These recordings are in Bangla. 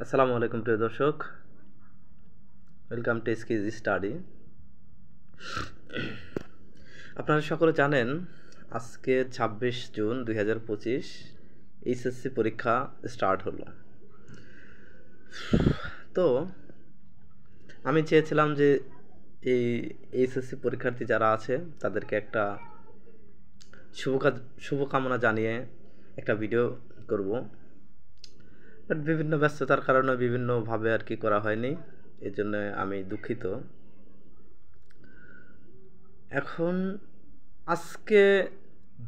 আসসালামু আলাইকুম প্রিয় দর্শক, ওয়েলকাম টু এসকেজি স্টাডি। আপনারা সকলে জানেন আজকে 26 জুন 2025 এইচএসসি পরীক্ষা স্টার্ট হলো। তো আমি চেয়েছিলাম যে এই এইচএসসি পরীক্ষার্থী যারা আছে তাদেরকে একটা শুভকামনা জানিয়ে একটা ভিডিও করব, বাট বিভিন্ন ব্যস্ততার কারণে বিভিন্নভাবে আর কি করা হয়নি, এর জন্য আমি দুঃখিত। এখন আজকে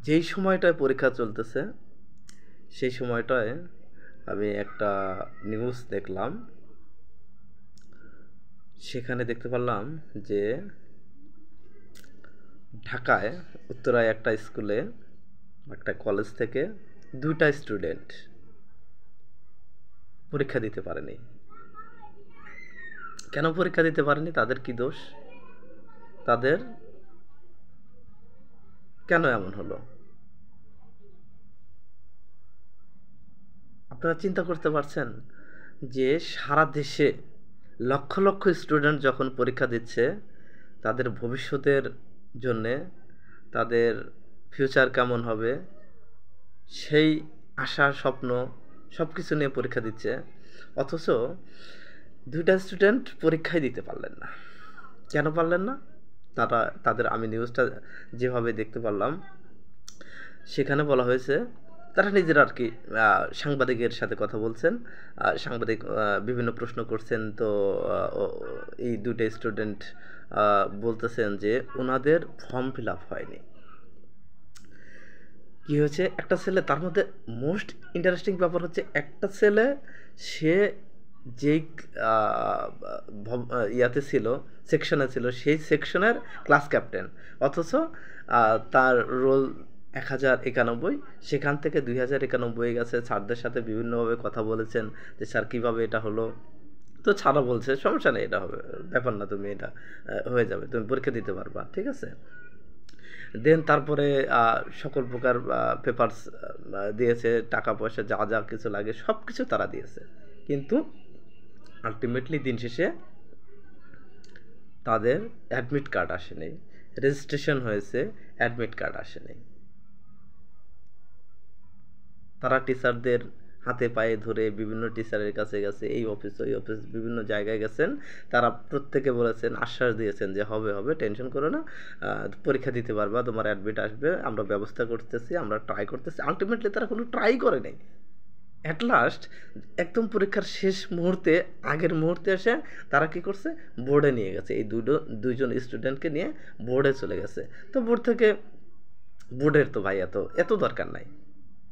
যেই সময়টায় পরীক্ষা চলতেছে সেই সময়টায় আমি একটা নিউজ দেখলাম। সেখানে দেখতে পারলাম যে ঢাকায় উত্তরায় একটা স্কুলে একটা কলেজ থেকে 2টা স্টুডেন্ট পরীক্ষা দিতে পারেনি। কেন পরীক্ষা দিতে পারেনি? তাদের কি দোষ? তাদের কেন এমন হলো? আপনারা চিন্তা করতে পারছেন যে সারা দেশে লক্ষ লক্ষ স্টুডেন্ট যখন পরীক্ষা দিচ্ছে, তাদের ভবিষ্যতের জন্যে, তাদের ফিউচার কেমন হবে সেই আশা স্বপ্ন সব কিছু নিয়ে পরীক্ষা দিচ্ছে, অথচ 2টা স্টুডেন্ট পরীক্ষাই দিতে পারলেন না। কেন পারলেন না? তাদের আমি নিউজটা যেভাবে দেখতে পারলাম সেখানে বলা হয়েছে তারা নিজেরা আর কি সাংবাদিকের সাথে কথা বলছেন, সাংবাদিক বিভিন্ন প্রশ্ন করছেন। তো এই 2টা স্টুডেন্ট বলতেছেন যে ওনাদের ফর্ম ফিল আপ হয়নি। কী হয়েছে, একটা ছেলে, তার মধ্যে মোস্ট ইন্টারেস্টিং ব্যাপার হচ্ছে একটা ছেলে সে যেই ইয়াতে ছিল, সেকশনে ছিল, সেই সেকশনের ক্লাস ক্যাপ্টেন, অথচ তার রোল 1091, সেখান থেকে 2091 গেছে। স্যারদের সাথে বিভিন্নভাবে কথা বলেছেন যে স্যার কীভাবে এটা হলো। তো ছাড়া বলছে সমস্যা নেই, এটা হবে, ব্যাপার না, তুমি এটা হয়ে যাবে, তুমি পরীক্ষা দিতে পারবা, ঠিক আছে। দেন তারপরে সকল প্রকার পেপারস দিয়েছে, টাকা পয়সা যা যা কিছু লাগে সব কিছু তারা দিয়েছে, কিন্তু আলটিমেটলি দিন শেষে তাদের অ্যাডমিট কার্ড আসেনি। রেজিস্ট্রেশন হয়েছে, অ্যাডমিট কার্ড আসেনি। তারা টিচারদের হাতে পায়ে ধরে বিভিন্ন টিচারের কাছে গেছে, এই অফিস ওই অফিস বিভিন্ন জায়গায় গেছেন। তারা প্রত্যেকে বলেছেন, আশ্বাস দিয়েছেন যে হবে হবে, টেনশন করো না, পরীক্ষা দিতে পারবা, তোমার অ্যাডমিট আসবে, আমরা ব্যবস্থা করতেছি, আমরা ট্রাই করতেছি। আলটিমেটলি তারা কোনো ট্রাই করে নাই। অ্যাট লাস্ট একদম পরীক্ষার শেষ মুহূর্তে, আগের মুহূর্তে এসে তারা কি করছে, বোর্ডে নিয়ে গেছে, এই দুইজন স্টুডেন্টকে নিয়ে বোর্ডে চলে গেছে। তো বোর্ড থেকে, বোর্ডের তো ভাই এত এত দরকার নাই,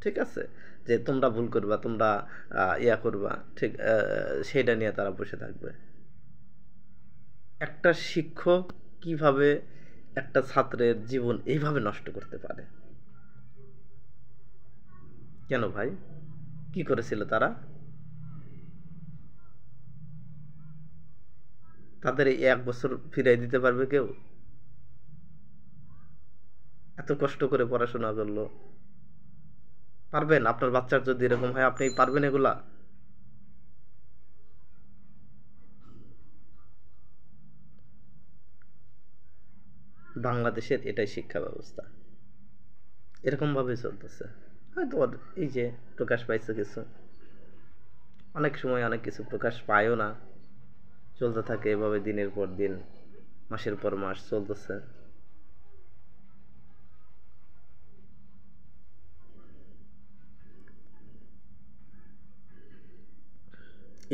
ঠিক আছে, যে তোমরা ভুল করবা, তোমরা ইয়া করবা, ঠিক সেইটা নিয়ে তারা বসে থাকবে। একটা শিক্ষক কিভাবে একটা ছাত্রের জীবন এইভাবে নষ্ট করতে পারে? কেন ভাই, কি করেছিল তারা? তাদের এই 1 বছর ফিরাই দিতে পারবে কেউ? এত কষ্ট করে পড়াশোনা করলো, পারবেন? আপনার বাচ্চার যদি এরকম হয়, আপনি পারবেন এগুলা? বাংলাদেশের এটাই শিক্ষা ব্যবস্থা, এরকমভাবেই চলতেছে। হয়তো এই যে প্রকাশ পাইছে কিছু, অনেক সময় অনেক কিছু প্রকাশ পায়ও না, চলতে থাকে এভাবে দিনের পর দিন, মাসের পর মাস চলতেছে।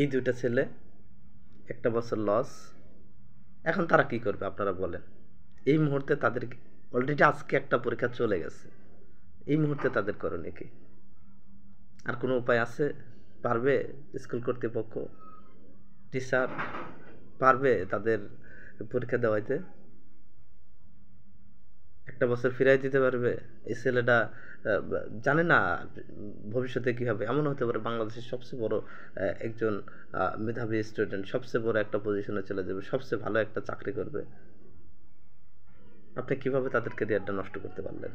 এই 2টা ছেলে 1 বছর লস। এখন তারা কি করবে আপনারা বলেন? এই মুহূর্তে তাদের অলরেডি আজকে একটা পরীক্ষা চলে গেছে, এই মুহূর্তে তাদের করণীয় কি? আর কোনো উপায় আছে? পারবে স্কুল কর্তৃপক্ষ, টিচার পারবে তাদের পরীক্ষা দেওয়াইতে? 1 বছর ফিরাই দিতে পারবে? এই ছেলেটা জানে না ভবিষ্যতে কী হবে। এমন হতে পারে বাংলাদেশের সবচেয়ে বড় একজন মেধাবী স্টুডেন্ট, সবচেয়ে বড় একটা পজিশনে চলে যাবে, সবচেয়ে ভালো একটা চাকরি করবে। আপনি কিভাবে তাদের ক্যারিয়ারটা নষ্ট করতে পারলেন?